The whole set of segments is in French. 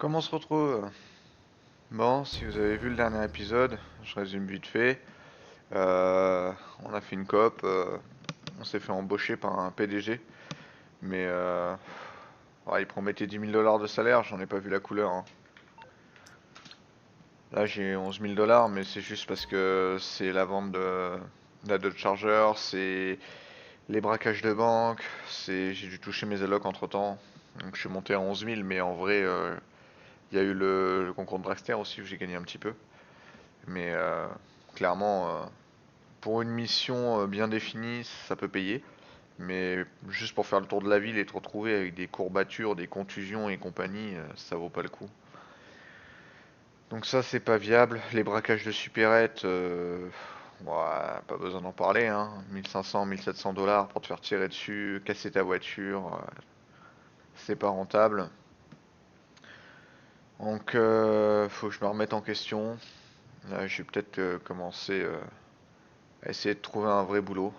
Comment on se retrouve? Bon, si vous avez vu le dernier épisode, je résume vite fait. Euh, on a fait une coop, on s'est fait embaucher par un PDG, mais ouais, il promettait 10 000 $ de salaire, j'en ai pas vu la couleur, hein. Là j'ai 11 000 $, mais c'est juste parce que c'est la vente de la Dodge Charger, c'est les braquages de banque, j'ai dû toucher mes allocs entre temps, donc je suis monté à 11 000, mais en vrai, il y a eu le concours de Dragster aussi où j'ai gagné un petit peu. Mais clairement, pour une mission bien définie, ça peut payer. Mais juste pour faire le tour de la ville et te retrouver avec des courbatures, des contusions et compagnie, ça vaut pas le coup. Donc ça, c'est pas viable. Les braquages de supérettes, ouais, pas besoin d'en parler, hein. 1500, 1700 $ pour te faire tirer dessus, casser ta voiture, c'est pas rentable. Donc faut que je me remette en question. Là, je vais peut-être commencer à essayer de trouver un vrai boulot.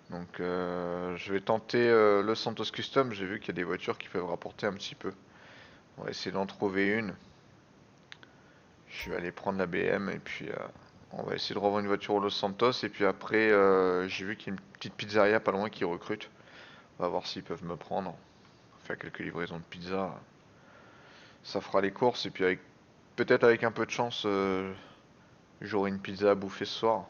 Donc je vais tenter le Santos Custom, j'ai vu qu'il y a des voitures qui peuvent rapporter un petit peu. On va essayer d'en trouver une. Je vais aller prendre la BM et puis on va essayer de revendre une voiture au Los Santos. Et puis après, j'ai vu qu'il y a une petite pizzeria pas loin qui recrute. On va voir s'ils peuvent me prendre. Faire quelques livraisons de pizza. Ça fera les courses et puis peut-être avec un peu de chance, j'aurai une pizza à bouffer ce soir.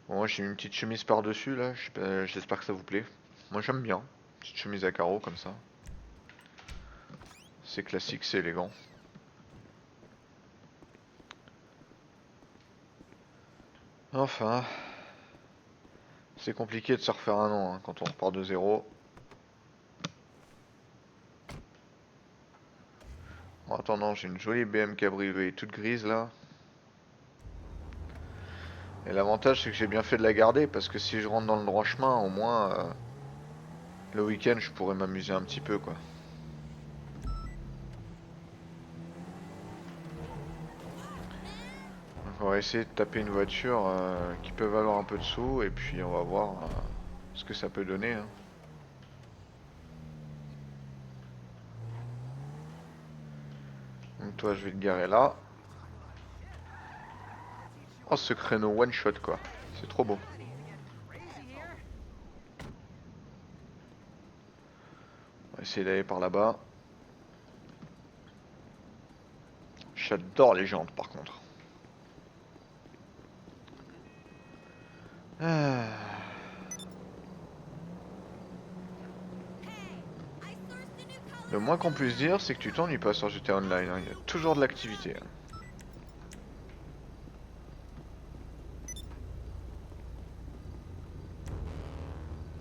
Bon, moi j'ai mis une petite chemise par-dessus là, j'espère que ça vous plaît. Moi j'aime bien, petite chemise à carreaux comme ça. C'est classique, c'est élégant. Enfin, c'est compliqué de se refaire un nom hein, quand on repart de zéro. En attendant, j'ai une jolie BM cabriolet toute grise là. Et l'avantage c'est que j'ai bien fait de la garder parce que si je rentre dans le droit chemin, au moins le week-end je pourrais m'amuser un petit peu quoi. Donc on va essayer de taper une voiture qui peut valoir un peu de sous et puis on va voir ce que ça peut donner, hein. Donc toi je vais te garer là. Oh ce créneau one shot quoi, c'est trop beau. On va essayer d'aller par là-bas. J'adore les jantes par contre. Ah. Le moins qu'on puisse dire, c'est que tu t'ennuies pas sur GTA Online, hein. Il y a toujours de l'activité, hein.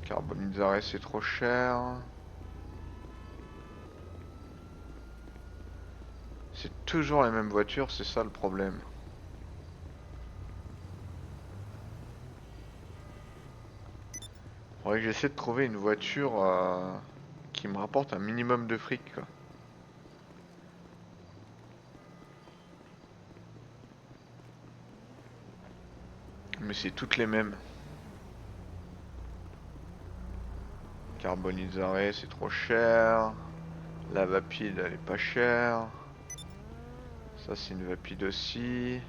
Carbonizare, c'est trop cher. C'est toujours les mêmes voitures, c'est ça le problème. Faudrait que j'essaie de trouver une voiture qui me rapporte un minimum de fric, quoi. Mais c'est toutes les mêmes. Carbonizare, c'est trop cher. La Vapide, elle est pas chère. Ça, c'est une Vapide aussi.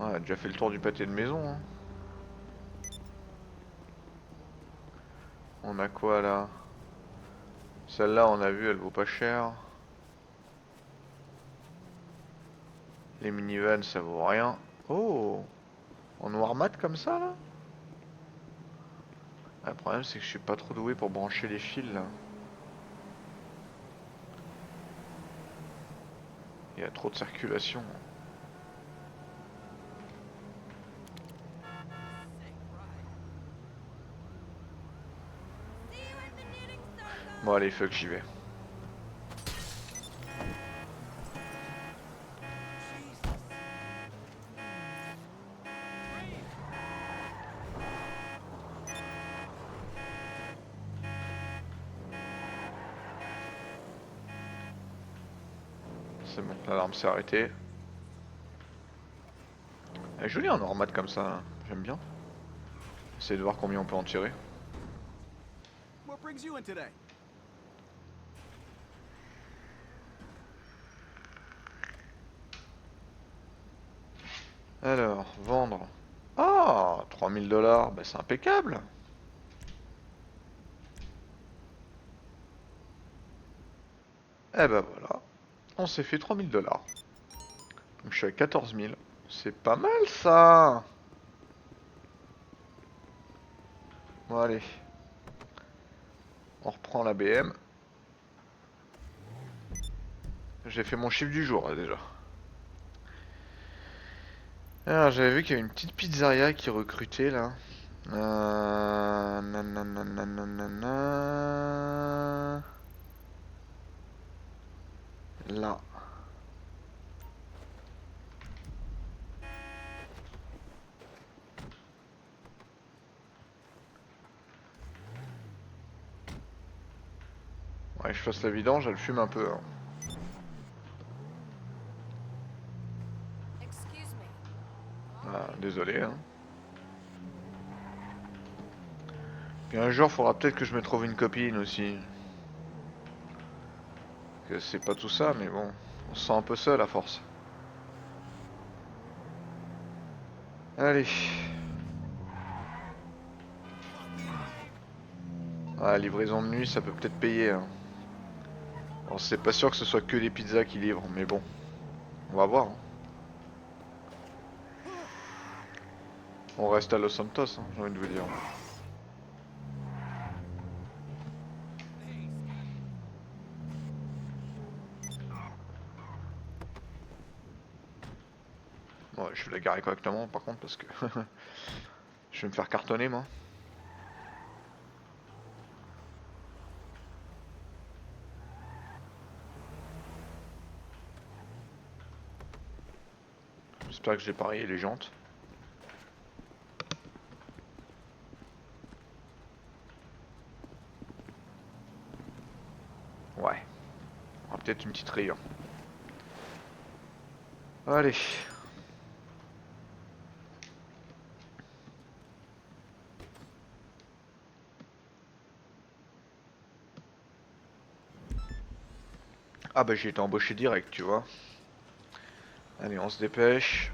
Ah, elle a déjà fait le tour du pâté de maison, hein. On a quoi là? Celle-là, on a vu, elle vaut pas cher. Les minivans, ça vaut rien. Oh! En noir mat comme ça là? Ah, le problème, c'est que je suis pas trop doué pour brancher les fils là. Il y a trop de circulation. Bon, allez, fuck, j'y vais. C'est bon, l'alarme s'est arrêtée. Elle est jolie en noir mat comme ça, hein. J'aime bien. Essayer de voir combien on peut en tirer. What brings you in today? vendre. Ah, 3000 $, bah c'est impeccable. Eh ben voilà, on s'est fait 3000 $. Donc je suis à 14 000. C'est pas mal ça. Bon allez, on reprend la BM. J'ai fait mon chiffre du jour là déjà. Alors j'avais vu qu'il y avait une petite pizzeria qui recrutait là. Nanana. Là. Ouais, je fasse la vidange, elle fume un peu. Hein. Ah, désolé. Hein. Puis un jour, faudra peut-être que je me trouve une copine aussi. Que c'est pas tout ça, mais bon, on se sent un peu seul à force. Allez. Ah, livraison de nuit, ça peut peut-être payer. Hein. Alors, c'est pas sûr que ce soit que les pizzas qui livrent, mais bon, on va voir. Hein. On reste à Los Santos, hein, j'ai envie de vous dire. Ouais, je vais la garer correctement par contre parce que je vais me faire cartonner moi. J'espère que j'ai parié les jantes. Ouais, on aura peut-être une petite rayure. Allez. Ah bah j'ai été embauché direct, tu vois. Allez, on se dépêche.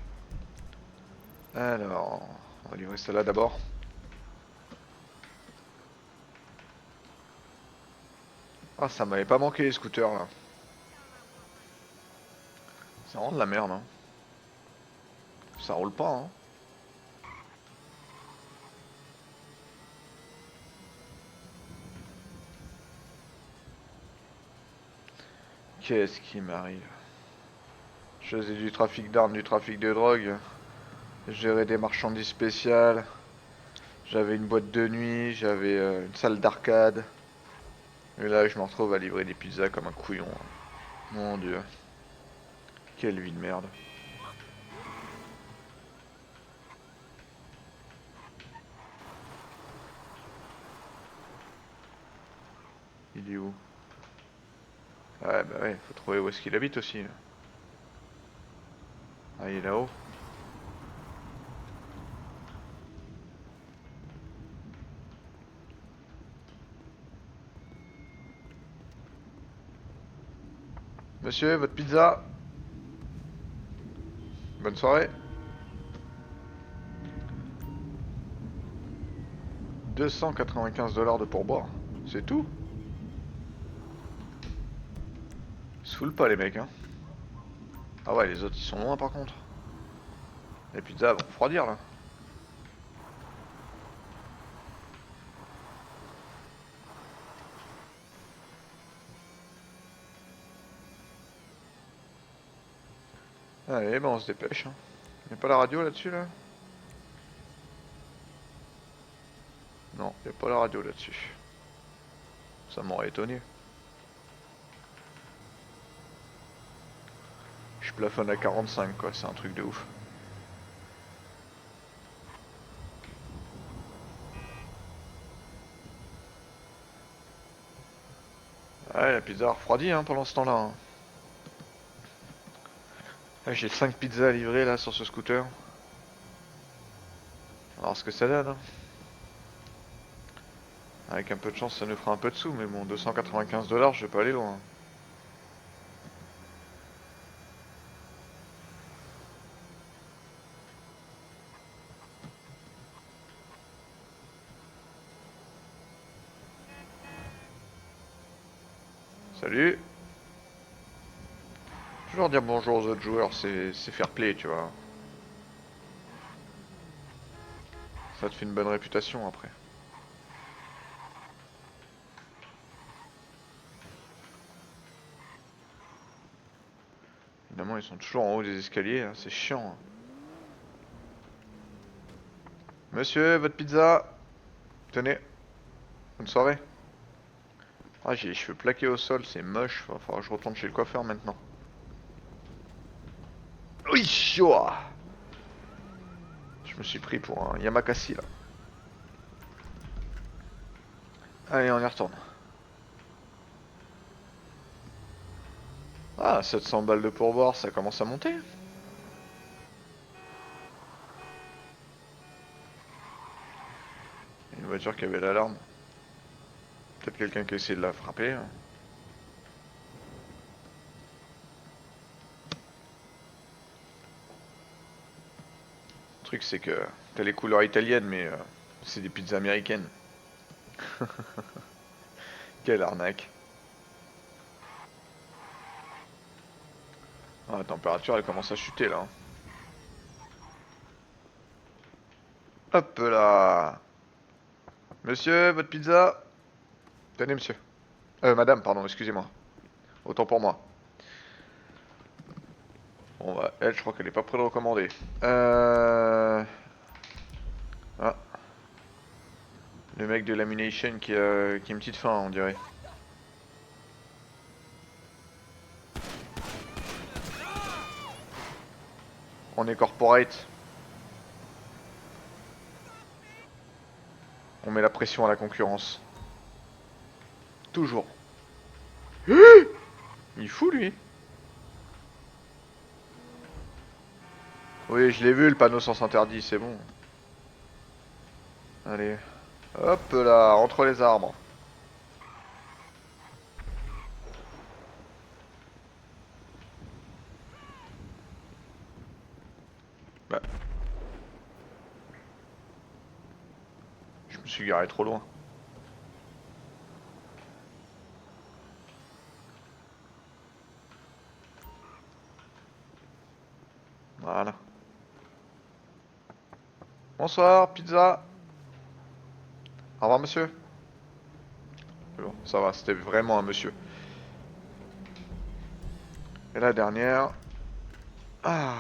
Alors, on va livrer celle-là d'abord. Ah, ça m'avait pas manqué les scooters là. C'est vraiment de la merde, hein. Ça roule pas, hein. Qu'est-ce qui m'arrive? Je faisais du trafic d'armes, du trafic de drogue. Je gérais des marchandises spéciales. J'avais une boîte de nuit, j'avais une salle d'arcade. Et là, je me retrouve à livrer des pizzas comme un couillon. Hein. Mon dieu. Quelle vie de merde. Il est où? Ouais, bah ouais, faut trouver où est-ce qu'il habite aussi. Ah, il est là-haut. Monsieur, votre pizza. Bonne soirée. 295 $ de pourboire. C'est tout? Ils se foulent pas les mecs, hein. Ah ouais, les autres ils sont loin par contre. Les pizzas vont refroidir là. Allez, bah on se dépêche. Hein. Y'a pas la radio là-dessus là? Non, y'a pas la radio là-dessus. Ça m'aurait étonné. Je plafonne à 45 quoi, c'est un truc de ouf. Ouais, la pizza a refroidi hein, pendant ce temps-là. Hein. Ouais, j'ai 5 pizzas à livrer là sur ce scooter. On va voir ce que ça donne. Hein. Avec un peu de chance, ça nous fera un peu de sous, mais bon, 295 $, je vais pas aller loin. Salut. Toujours dire bonjour aux autres joueurs, c'est fair play, tu vois. Ça te fait une bonne réputation après. Évidemment, ils sont toujours en haut des escaliers, hein, c'est chiant. Hein. Monsieur, votre pizza. Tenez, bonne soirée. Ah, j'ai les cheveux plaqués au sol, c'est moche. Va falloir que je retourne chez le coiffeur maintenant. Oui, choua. Je me suis pris pour un Yamakasi là. Allez, on y retourne. Ah, 700 balles de pourboire, ça commence à monter. Une voiture qui avait l'alarme. Peut-être quelqu'un qui a essayé de la frapper. Hein. Le truc, c'est que t'as les couleurs italiennes, mais c'est des pizzas américaines. Quelle arnaque. Ah, la température, elle commence à chuter là. Hein. Hop là. Monsieur, votre pizza. Tenez, monsieur. Madame, pardon, excusez-moi. Autant pour moi. Bon, bah, elle, je crois qu'elle est pas près de recommander. Ah, le mec de Lamination qui a une petite faim, on dirait. On est corporate. On met la pression à la concurrence. Toujours. Il est fou, lui. Oui, je l'ai vu, le panneau sens interdit, c'est bon. Allez. Hop là, entre les arbres. Bah. Je me suis garé trop loin. Voilà. Bonsoir, pizza. Au revoir, monsieur. Bon, ça va, c'était vraiment un monsieur. Et la dernière. Ah.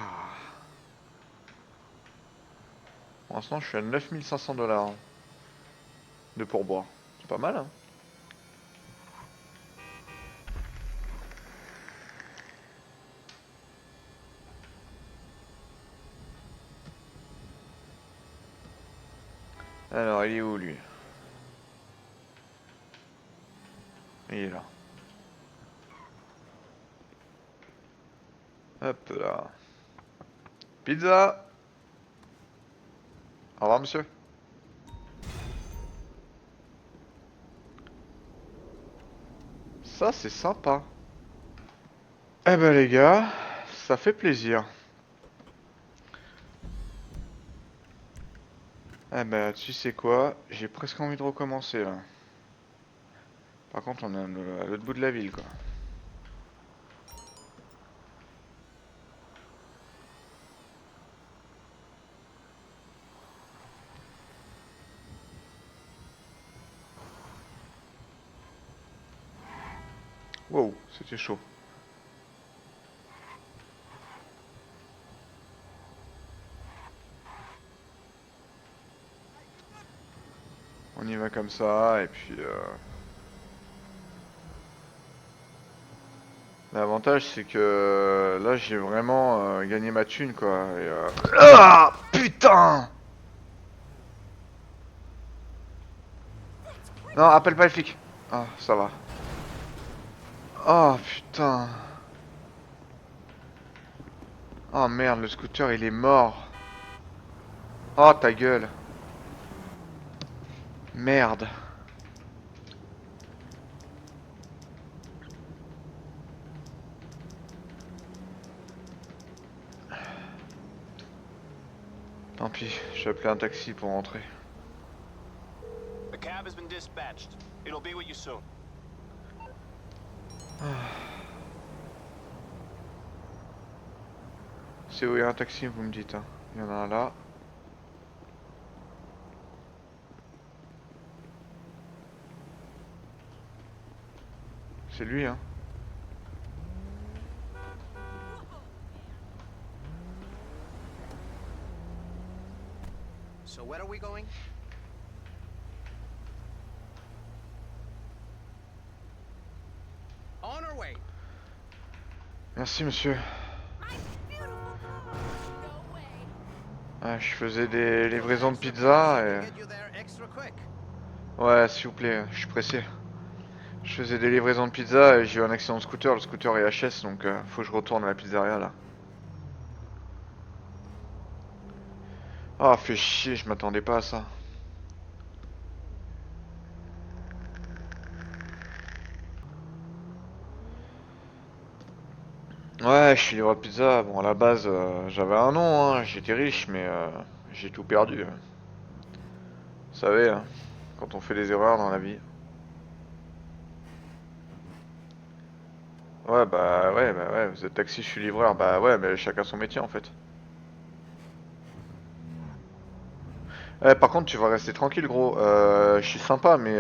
Pour l'instant, je suis à 9500 $ de pourboire. C'est pas mal, hein. Alors, il est où, lui? Il est là. Hop là. Pizza. Au revoir, monsieur. Ça, c'est sympa. Eh ben, les gars, ça fait plaisir. Eh ben, tu sais quoi? J'ai presque envie de recommencer, là. Par contre, on est à l'autre bout de la ville, quoi. Wow, c'était chaud. On y va comme ça, et puis... L'avantage, c'est que là, j'ai vraiment gagné ma thune, quoi. Et, ah, putain! Non, appelle pas les flics. Ah, ça va. Oh, putain. Oh, merde, le scooter, il est mort. Oh, ta gueule. Merde. Tant pis, je vais appeler un taxi pour rentrer. The cab has been dispatched. It'll be with you soon. C'est où il y a un taxi, vous me dites, hein. Il y en a un là. C'est lui, hein. So where are we going? On our way. Merci, monsieur. My beautiful girl. No way. Ah, je faisais des livraisons de pizza et... Get you there extra quick. Ouais, s'il vous plaît, je suis pressé. Je faisais des livraisons de pizza et j'ai eu un accident de scooter. Le scooter est HS, donc faut que je retourne à la pizzeria, là. Ah, fait chier, je m'attendais pas à ça. Ouais, je suis livreur de pizza. Bon, à la base, j'avais un nom, hein. J'étais riche, mais j'ai tout perdu. Vous savez, hein, quand on fait des erreurs dans la vie. Ouais, vous êtes taxi, je suis livreur. Bah ouais, mais chacun son métier en fait. Par contre, tu vas rester tranquille, gros. Je suis sympa, mais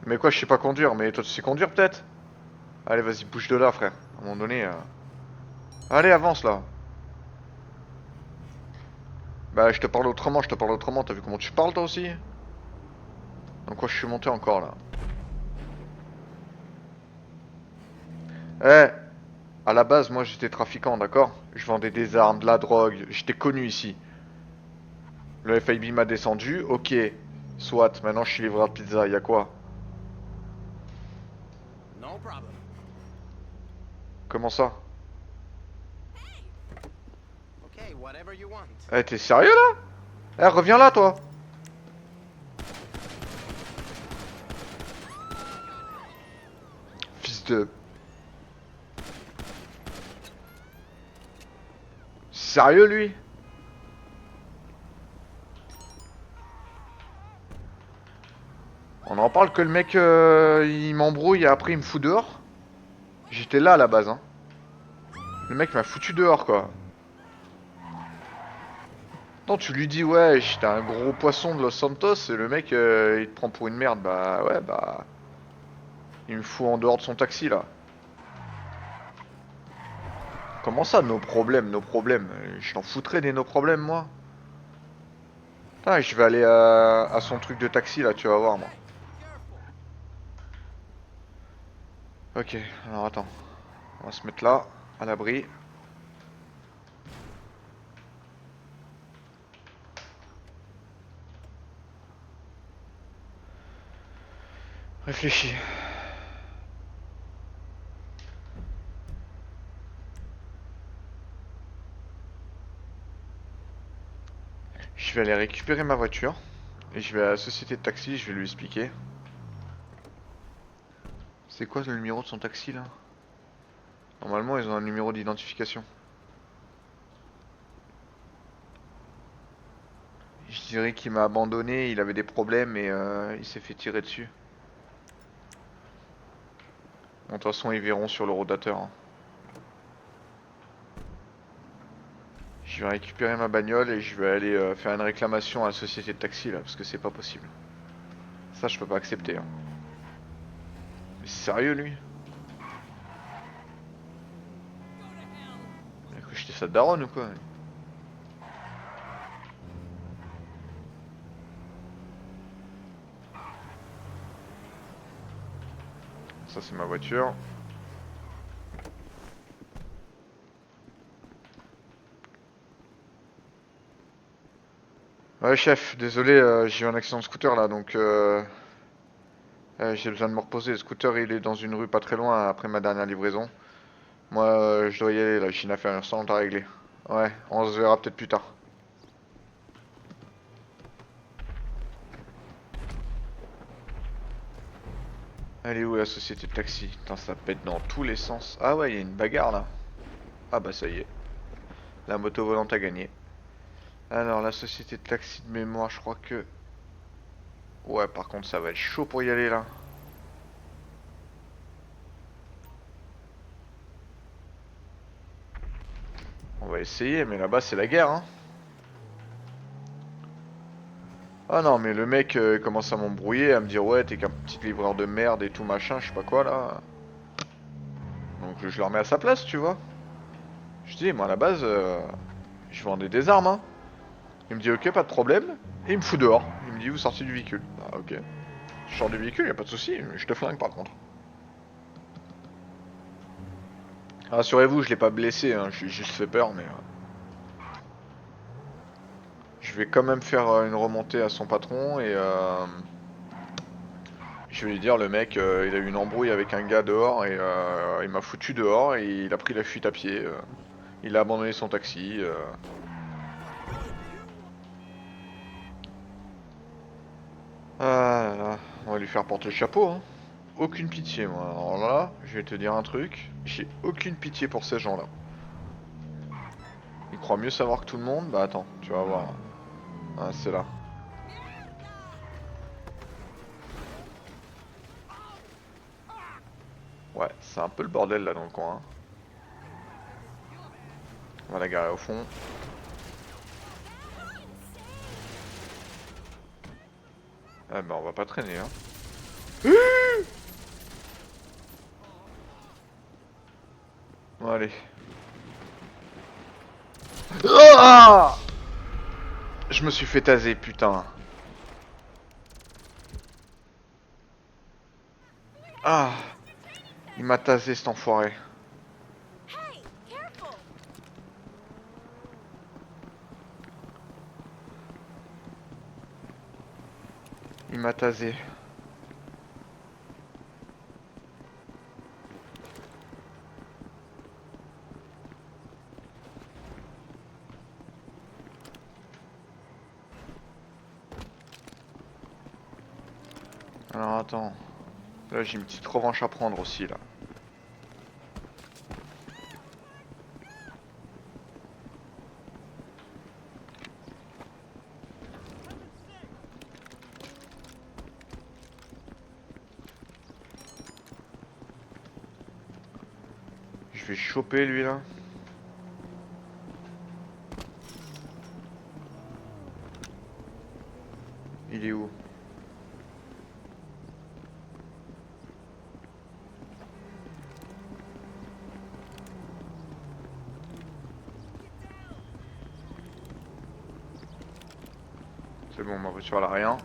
mais quoi, je sais pas conduire. Mais toi, tu sais conduire peut-être? Allez, vas-y, bouge de là, frère. À un moment donné. Allez, avance là. Bah, je te parle autrement, je te parle autrement. T'as vu comment tu parles toi aussi? Donc quoi, je suis monté encore là. Eh, à la base, moi j'étais trafiquant, d'accord? Je vendais des armes, de la drogue. J'étais connu ici. Le FIB m'a descendu, ok. Soit, maintenant je suis livreur de pizza, y a quoi? No problem. Comment ça? Okay, whatever you want. Eh, t'es sérieux là? Eh, reviens là, toi! Fils de... Sérieux, lui? On en parle que le mec, il m'embrouille et après il me fout dehors? J'étais là à la base, hein. Le mec m'a foutu dehors, quoi. Non, tu lui dis, ouais, j'étais un gros poisson de Los Santos et le mec, il te prend pour une merde. Bah ouais, bah... Il me fout en dehors de son taxi, là. Comment ça, nos problèmes, nos problèmes? Je t'en foutrais des nos problèmes, moi. Ah, je vais aller à son truc de taxi, là, tu vas voir, moi. Ok, alors attends. On va se mettre là, à l'abri. Réfléchis. Je vais aller récupérer ma voiture. Et je vais à la société de taxi, je vais lui expliquer. C'est quoi le numéro de son taxi, là? Normalement, ils ont un numéro d'identification. Je dirais qu'il m'a abandonné, il avait des problèmes et il s'est fait tirer dessus. Bon, de toute façon, ils verront sur le rodateur, hein. Je vais récupérer ma bagnole et je vais aller faire une réclamation à la société de taxi là, parce que c'est pas possible. Ça, je peux pas accepter, hein. Mais sérieux, lui? Il a cru que j'étais sa daronne ou quoi? Ça, c'est ma voiture. Ouais, chef, désolé, j'ai eu un accident de scooter là, donc j'ai besoin de me reposer. Le scooter, il est dans une rue pas très loin après ma dernière livraison. Moi, je dois y aller là, j'ai une affaire urgente à régler. Ouais, on se verra peut-être plus tard. Elle est où la société de taxi? Putain, ça pète dans tous les sens. Ah ouais, il y a une bagarre là. Ah bah ça y est. La moto volante a gagné. Alors, la société de taxi de mémoire, je crois que... Ouais, par contre, ça va être chaud pour y aller là. On va essayer, mais là-bas c'est la guerre, hein. Ah non, mais le mec commence à m'embrouiller, à me dire ouais, t'es qu'un petit livreur de merde et tout machin, je sais pas quoi là. Donc je le remets à sa place, tu vois. Je dis, moi à la base, je vendais des armes, hein. Il me dit ok, pas de problème. Et il me fout dehors. Il me dit, vous sortez du véhicule. Ah ok. Je sors du véhicule, y a pas de souci, mais je te flingue par contre. Rassurez-vous, je l'ai pas blessé, hein, je lui ai juste fait peur, mais... je vais quand même faire une remontée à son patron et... je vais lui dire, le mec, il a eu une embrouille avec un gars dehors et il m'a foutu dehors et il a pris la fuite à pied. Il a abandonné son taxi. Ah là là, on va lui faire porter le chapeau, hein. Aucune pitié, moi. Alors là, je vais te dire un truc. J'ai aucune pitié pour ces gens-là. Ils croient mieux savoir que tout le monde. Bah attends, tu vas voir. Ah, c'est là. Ouais, c'est un peu le bordel là dans le coin, hein. On va la garer au fond. Ah bah on va pas traîner, hein. Bon, allez. Ah, je me suis fait taser, putain. Ah, il m'a tasé cet enfoiré. Hey, careful! Il m'a tasé. Alors attends. Là j'ai une petite revanche à prendre aussi là. Je vais choper lui là. Il est où? C'est bon, ma voiture elle a rien.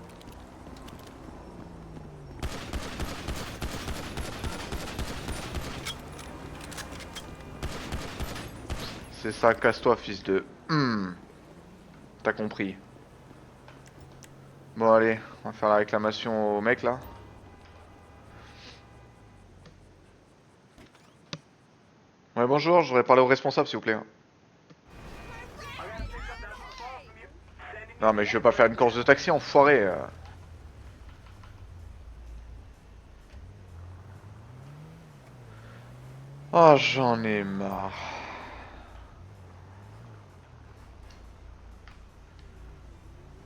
C'est ça, casse-toi fils de... T'as compris. Bon allez, on va faire la réclamation au mec là. Ouais bonjour, je voudrais parler au responsable s'il vous plaît. Non mais je vais pas faire une course de taxi enfoiré. Oh j'en ai marre.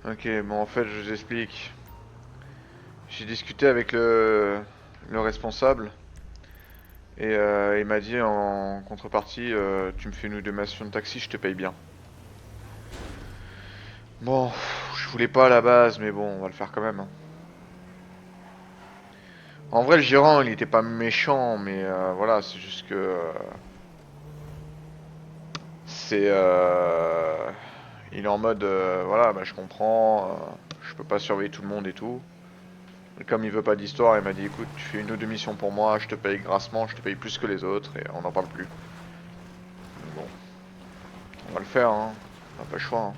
Ok bon en fait je vous explique. J'ai discuté avec le responsable. Et il m'a dit en contrepartie, tu me fais une donation de taxi, je te paye bien. Bon, je voulais pas à la base, mais bon, on va le faire quand même, hein. En vrai, le gérant, il était pas méchant, mais voilà, c'est juste que c'est, il est en mode, voilà, bah je comprends, je peux pas surveiller tout le monde et tout. Et comme il veut pas d'histoire, il m'a dit, écoute, tu fais une ou deux missions pour moi, je te paye grassement, je te paye plus que les autres, et on n'en parle plus. Bon, on va le faire, hein. On n'a pas le choix, hein.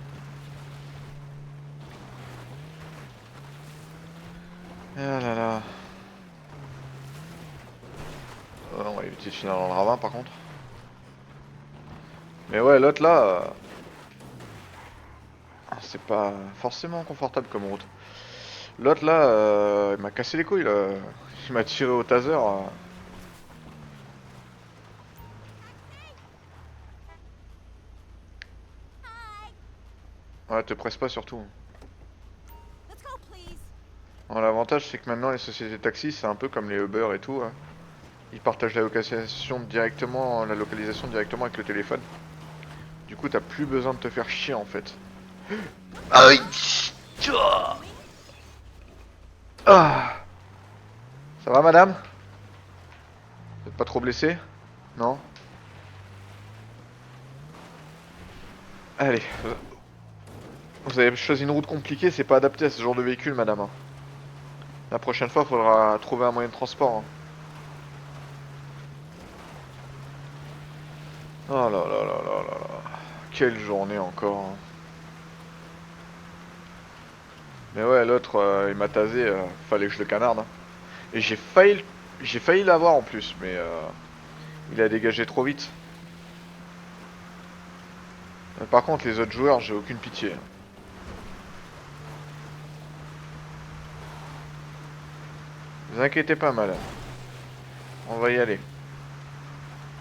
Ah là là. On va éviter de finir dans le ravin par contre. Mais ouais, l'autre là, c'est pas forcément confortable comme route. L'autre là, il m'a cassé les couilles là. Il m'a tiré au taser. Hi! Ouais, te presse pas surtout. Let's go, please! Bon, l'avantage c'est que maintenant les sociétés de taxi, c'est un peu comme les Uber et tout, hein. Ils partagent la localisation directement avec le téléphone. Du coup, t'as plus besoin de te faire chier en fait. Aïe. Ah. Ça va, madame? Vous êtes pas trop blessé? Non? Allez. Vous avez choisi une route compliquée, c'est pas adapté à ce genre de véhicule, madame, hein. La prochaine fois, faudra trouver un moyen de transport, hein. Oh là là là là là là. Quelle journée encore, hein. Mais ouais, l'autre, il m'a tasé, fallait que je le canarde, hein. Et j'ai failli l'avoir en plus, mais il a dégagé trop vite. Par contre, les autres joueurs, j'ai aucune pitié. Vous inquiétez pas, madame. On va y aller.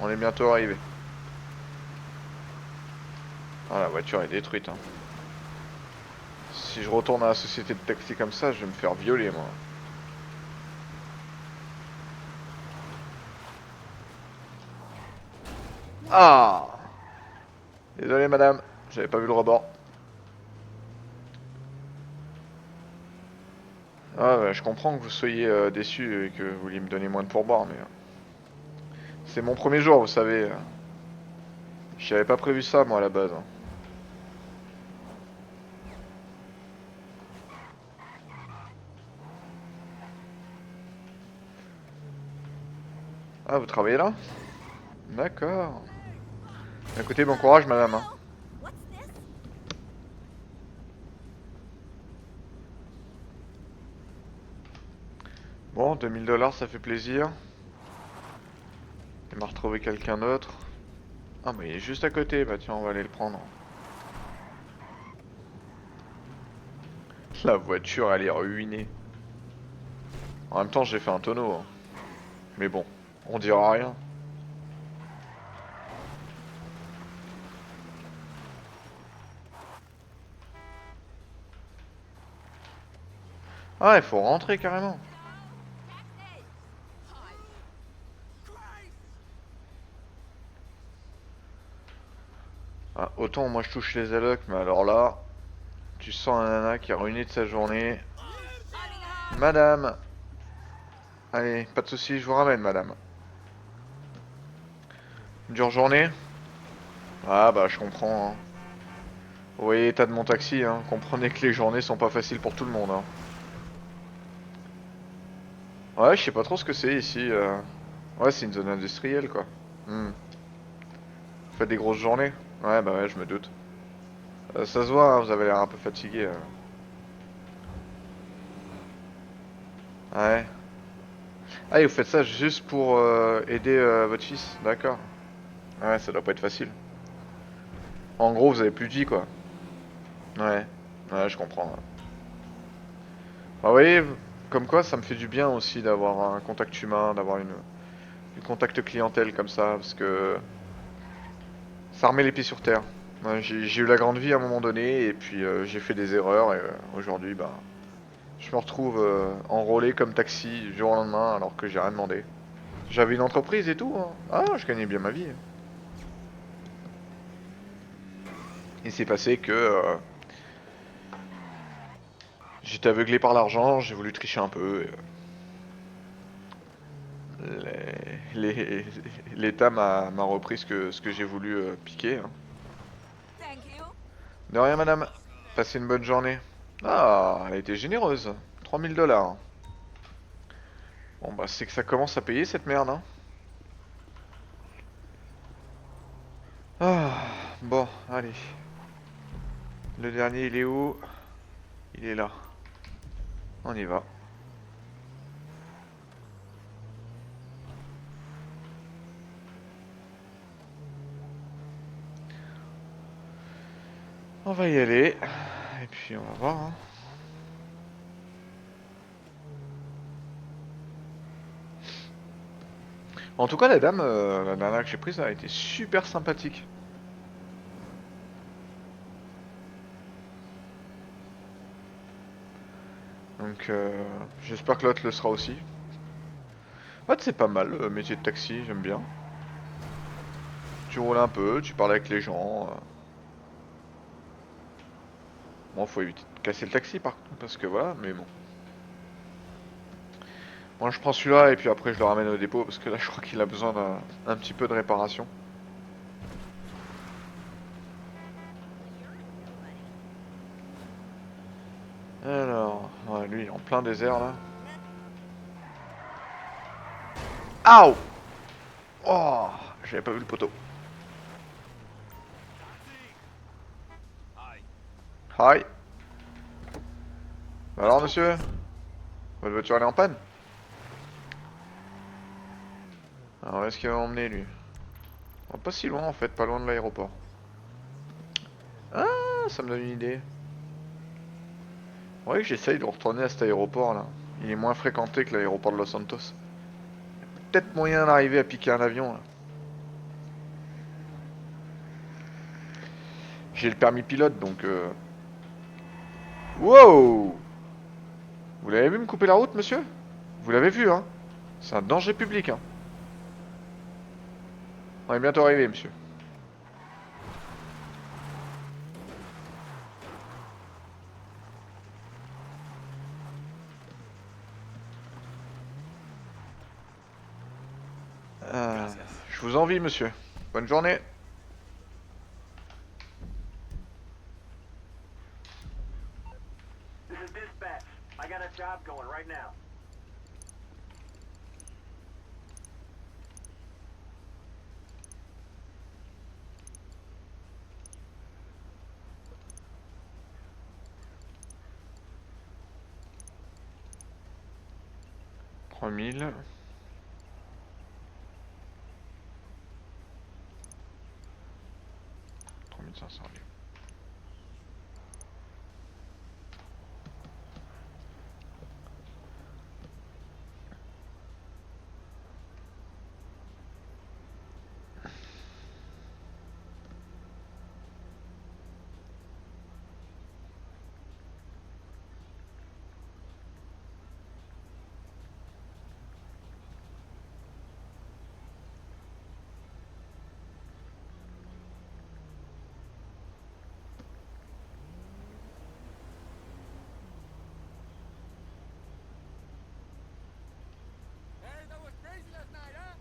On est bientôt arrivé. Ah, la voiture est détruite, hein. Si je retourne à la société de taxi comme ça, je vais me faire violer, moi. Ah! Désolé, madame. J'avais pas vu le rebord. Ah, ouais, je comprends que vous soyez déçu et que vous vouliez me donner moins de pourboire, mais c'est mon premier jour, vous savez. J'avais pas prévu ça, moi, à la base, hein. Ah, vous travaillez là? D'accord. Écoutez, bon courage, madame, hein. What's this? Bon, 2000 $, ça fait plaisir. Il m'a retrouvé quelqu'un d'autre. Ah, mais il est juste à côté. Bah tiens, on va aller le prendre. La voiture, elle est ruinée. En même temps, j'ai fait un tonneau, hein. Mais bon, on dira rien. Ah, il faut rentrer carrément. Ah, autant moi je touche les allocs, mais alors là, tu sens un nana qui est ruiné de sa journée. Madame! Allez, pas de soucis, je vous ramène, madame. Dure journée? Ah bah je comprends, hein. Vous voyez l'état de mon taxi, hein. Comprenez que les journées sont pas faciles pour tout le monde, hein. Ouais, je sais pas trop ce que c'est ici. Ouais, c'est une zone industrielle, quoi. Hmm. Vous faites des grosses journées? Ouais, bah ouais, je me doute. Ça se voit, hein, vous avez l'air un peu fatigué. Ouais. Ah, et vous faites ça juste pour aider votre fils? D'accord. Ouais, ça doit pas être facile. En gros, vous avez plus de vie, quoi. Ouais. Ouais, je comprends, ouais. Bah, vous voyez, comme quoi, ça me fait du bien aussi d'avoir un contact humain, d'avoir du contact clientèle comme ça, parce que ça remet les pieds sur terre. Ouais, j'ai eu la grande vie à un moment donné, et puis j'ai fait des erreurs, et aujourd'hui, bah, je me retrouve enrôlé comme taxi du jour au lendemain, alors que j'ai rien demandé. J'avais une entreprise et tout, hein. Ah, je gagnais bien ma vie. Il s'est passé que j'étais aveuglé par l'argent, j'ai voulu tricher un peu. L'État m'a repris ce que j'ai voulu piquer, hein. Thank you. De rien, madame. Passez une bonne journée. Ah, elle a été généreuse. 3000 $. Bon, bah, c'est que ça commence à payer cette merde, hein. Ah, bon, allez. Le dernier, il est où? Il est là. On y va. On va y aller. Et puis, on va voir, hein. En tout cas, la dame, la nana que j'ai prise, a été super sympathique. Donc, j'espère que l'autre le sera aussi. Ouais, c'est pas mal, le métier de taxi, j'aime bien. Tu roules un peu, tu parles avec les gens. Bon, faut éviter de casser le taxi par contre, parce que voilà, mais bon. Moi je prends celui-là et puis après je le ramène au dépôt parce que là je crois qu'il a besoin d'un petit peu de réparation. Alors, ouais, lui il est en plein désert là. Aouh! Oh! J'avais pas vu le poteau. Hi! Alors monsieur? Votre voiture elle est en panne? Alors où est-ce qu'il va m'emmener lui? Oh, pas si loin en fait, pas loin de l'aéroport. Ah, ça me donne une idée. Ouais, j'essaye de retourner à cet aéroport là. Il est moins fréquenté que l'aéroport de Los Santos. Peut-être moyen d'arriver à piquer un avion là. J'ai le permis pilote donc Wow! Vous l'avez vu me couper la route, monsieur? Vous l'avez vu, hein? C'est un danger public, hein? On est bientôt arrivé, monsieur. Je vous envie, monsieur. Bonne journée. This is dispatch. I got a job going right now. Trois mille. 3500 livres. Hey, that was crazy last night, huh?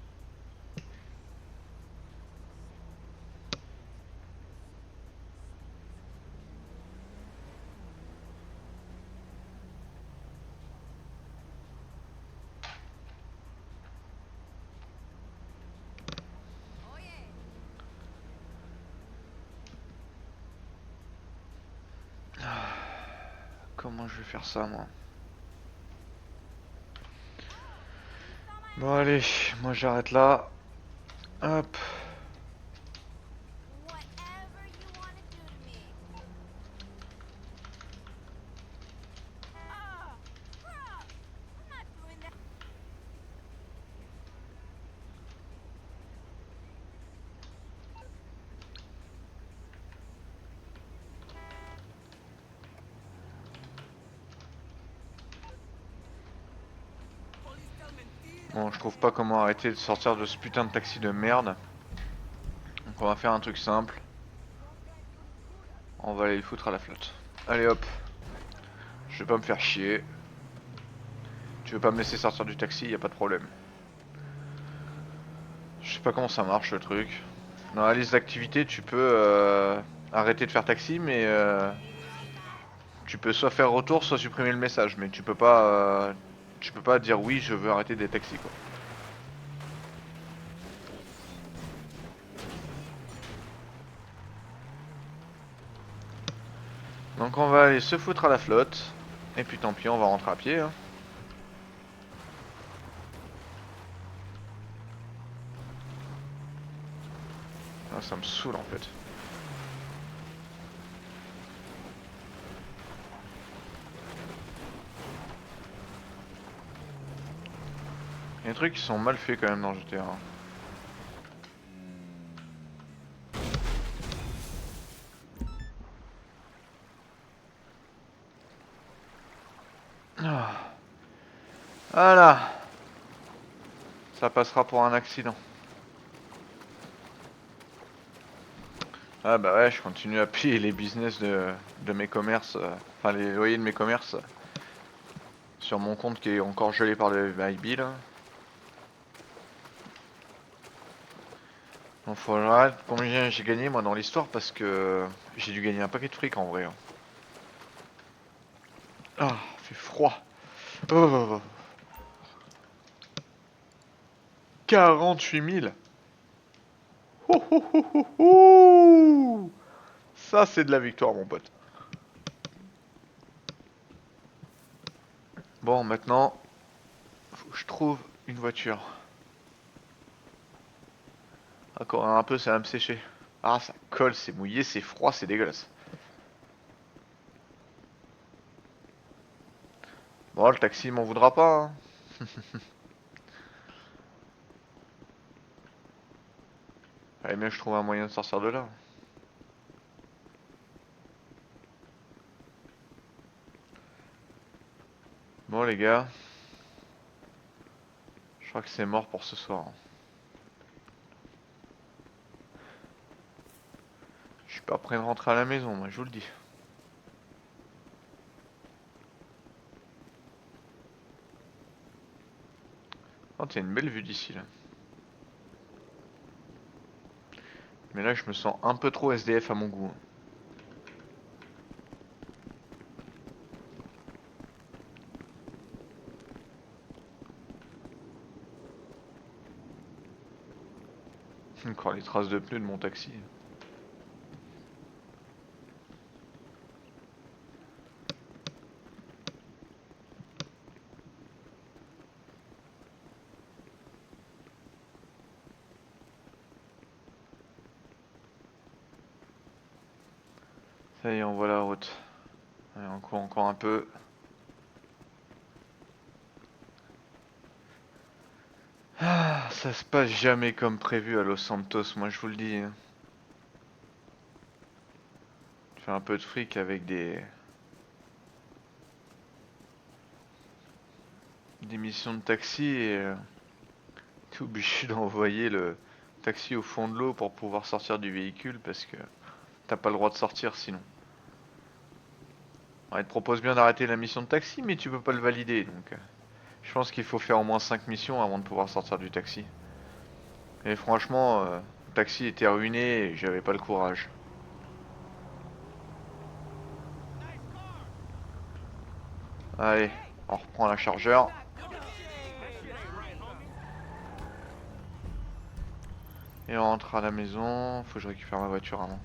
Oh yeah. Comment je vais faire ça, moi? Bon, allez, moi j'arrête là. Hop. Whatever you want to do to me. Ah, crap! I'm not doing that. Bon, je trouve pas comment arrêter de sortir de ce putain de taxi de merde. Donc on va faire un truc simple. On va aller le foutre à la flotte. Allez hop. Je vais pas me faire chier. Tu veux pas me laisser sortir du taxi, y a pas de problème. Je sais pas comment ça marche le truc. Dans la liste d'activités, tu peux arrêter de faire taxi, mais tu peux soit faire retour, soit supprimer le message, mais tu peux pas dire oui, je veux arrêter des taxis quoi. Donc on va aller se foutre à la flotte, et puis tant pis, on va rentrer à pied. Hein. Ah, ça me saoule en fait. Il y a des trucs qui sont mal faits quand même dans GTA. Ah. Voilà. Ça passera pour un accident. Ah bah ouais, je continue à payer les business de mes commerces, enfin les loyers de mes commerces sur mon compte qui est encore gelé par le MyBill. Donc faudra combien j'ai gagné moi dans l'histoire parce que j'ai dû gagner un paquet de fric en vrai. Ah, fait froid. Oh, 48 000. Oh, oh, oh, oh, oh. Ça c'est de la victoire mon pote. Bon maintenant, faut que je trouve une voiture. Encore un peu, ça va me sécher. Ah, ça colle, c'est mouillé, c'est froid, c'est dégueulasse. Bon, le taxi m'en voudra pas, hein. Allez, mais je trouve un moyen de sortir de là. Bon, les gars. Je crois que c'est mort pour ce soir. Je suis pas prêt de rentrer à la maison, moi, je vous le dis. Oh, t'as une belle vue d'ici, là. Mais là, je me sens un peu trop SDF à mon goût. Encore les traces de pneus de mon taxi. Ça y est, on voit la route. Allez, on court encore un peu. Ah, ça se passe jamais comme prévu à Los Santos, moi je vous le dis, hein. Tu fais un peu de fric avec des missions de taxi et t'es obligé d'envoyer le taxi au fond de l'eau pour pouvoir sortir du véhicule parce que t'as pas le droit de sortir sinon. Ouais, il te propose bien d'arrêter la mission de taxi, mais tu peux pas le valider. Donc, je pense qu'il faut faire au moins 5 missions avant de pouvoir sortir du taxi. Et franchement, le taxi était ruiné et j'avais pas le courage. Allez, on reprend la chargeur. Et on rentre à la maison. Faut que je récupère ma voiture avant.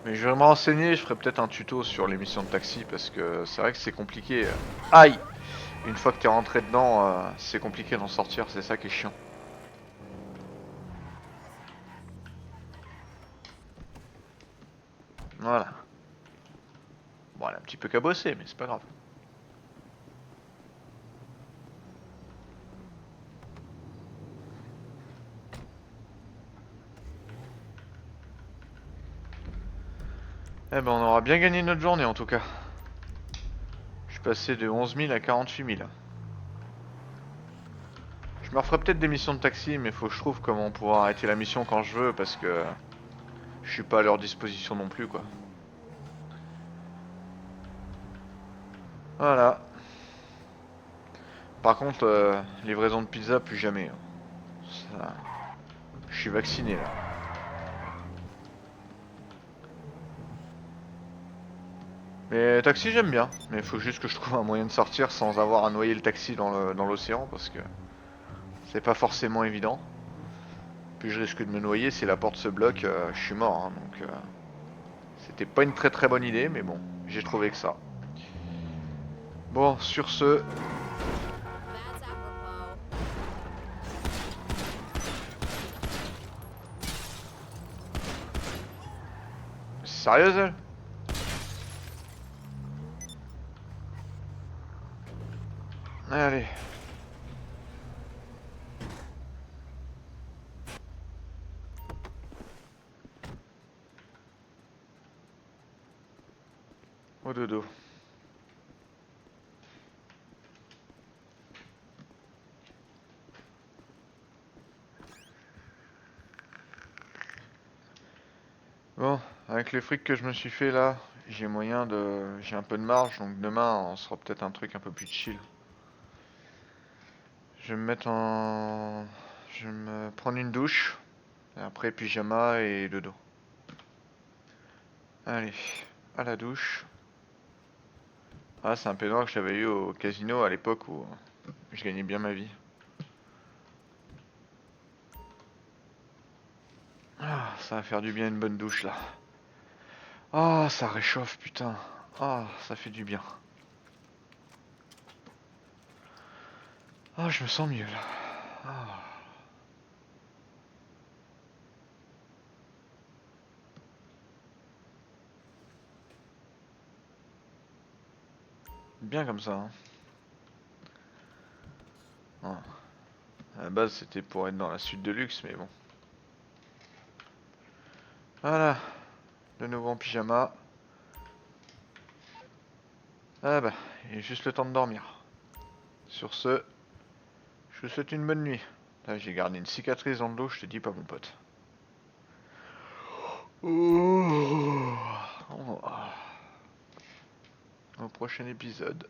Mais je vais me renseigner, je ferai peut-être un tuto sur les missions de taxi parce que c'est vrai que c'est compliqué. Aïe! Une fois que t'es rentré dedans, c'est compliqué d'en sortir, c'est ça qui est chiant. Voilà. Bon, elle a un petit peu cabossé, mais c'est pas grave. Eh ben, on aura bien gagné notre journée en tout cas. Je suis passé de 11 000 à 48 000. Je me referai peut-être des missions de taxi, mais faut que je trouve comment pouvoir arrêter la mission quand je veux parce que je suis pas à leur disposition non plus, quoi. Voilà. Par contre, livraison de pizza, plus jamais, hein. Ça, je suis vacciné là. Mais taxi, j'aime bien. Mais il faut juste que je trouve un moyen de sortir sans avoir à noyer le taxi dans l'océan parce que c'est pas forcément évident. Puis je risque de me noyer si la porte se bloque, je suis mort, hein, donc c'était pas une très très bonne idée, mais bon, j'ai trouvé que ça. Bon, sur ce, That's apropos. c'est sérieuse elle? Allez. Au dodo. avec les frics que je me suis fait là, j'ai moyen de... J'ai un peu de marge, donc demain on sera peut-être un truc un peu plus chill. Je vais me mettre en... Je vais me prendre une douche, et après pyjama et dodo. Allez, à la douche. Ah, c'est un peignoir que j'avais eu au casino à l'époque où je gagnais bien ma vie. Ah, ça va faire du bien une bonne douche là. Ah, ça réchauffe, putain. Ah, ça fait du bien. Ah, je me sens mieux là. Ah. Bien comme ça, hein. Ah. À la base, c'était pour être dans la suite de luxe, mais bon. Voilà, de nouveau en pyjama. Ah bah, il est juste le temps de dormir. Sur ce, je vous souhaite une bonne nuit. Là, j'ai gardé une cicatrice dans le dos, je te dis pas, mon pote. Oh. Au prochain épisode.